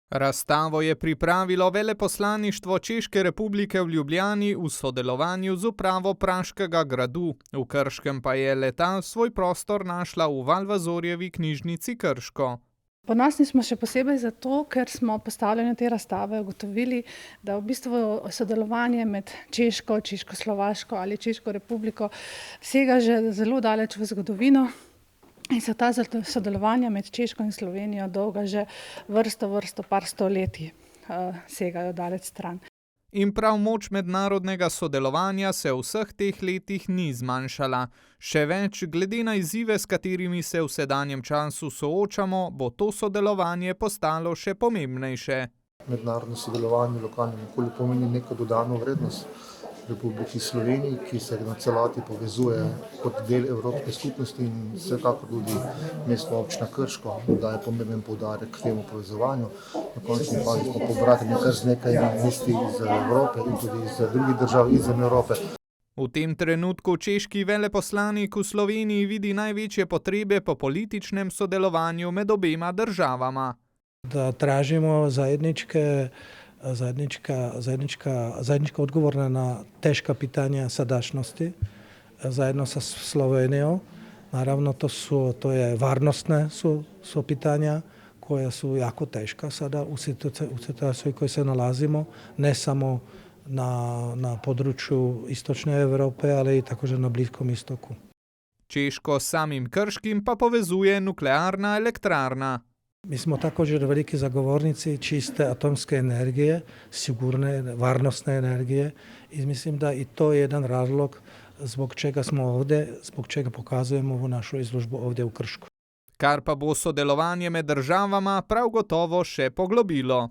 Razstavo je pripravilo veleposlaništvo Češke republike v Ljubljani v sodelovanju z upravo Praškega gradu, v Krškem pa je le-ta svoj prostor našla v Valvazorjevi knjižnici Krško. Ponosni smo še posebej zato, ker smo postavljanje te razstave ugotovili, da v bistvu sodelovanje med Češko, Češko-Slovaško ali Češko republiko sega že zelo daleč v zgodovino. In so ta sodelovanja med Češko in Slovenijo dolga že par stoletij, segajo daleč stran. In prav moč mednarodnega sodelovanja se v vseh teh letih ni zmanjšala. Še več, glede na izzive, s katerimi se v sedanjem času soočamo, bo to sodelovanje postalo še pomembnejše. Mednarodno sodelovanje v lokalnem okolju pomeni neko dodano vrednost Republiki Sloveniji, ki se na celoti povezuje kot del Evropske skupnosti in vsekakor tudi mestna občina Krško daje pomemben poudarek k temu povezovanju. Na končni fazi smo pobrateni kar z nekaj mesti iz Evrope in tudi iz drugih držav izven Evrope. V tem trenutku češki veleposlanik v Sloveniji vidi največje potrebe po političnem sodelovanju med obema državama. Da tražimo zajednička odgovor na teška pitanja sadašnjosti zajedno sa Slovenijom. Naravno to je varnostne su pitanja koja su jako teška sada u situaciji u kojoj se nalazimo, ne samo na području istočne Evrope, ali i također na Bliskom istoku. Češko s samim Krškim pa povezuje nuklearna elektrarna. Mi smo također veliki zagovornici čiste atomske energije, sigurne, varnostne energije i mislim da i to je jedan razlog zbog čega smo ovdje, zbog čega pokazujemo ovu našu izložbu ovdje u Kršku. Kar pa bo sodelovanje med državama prav gotovo še poglobilo.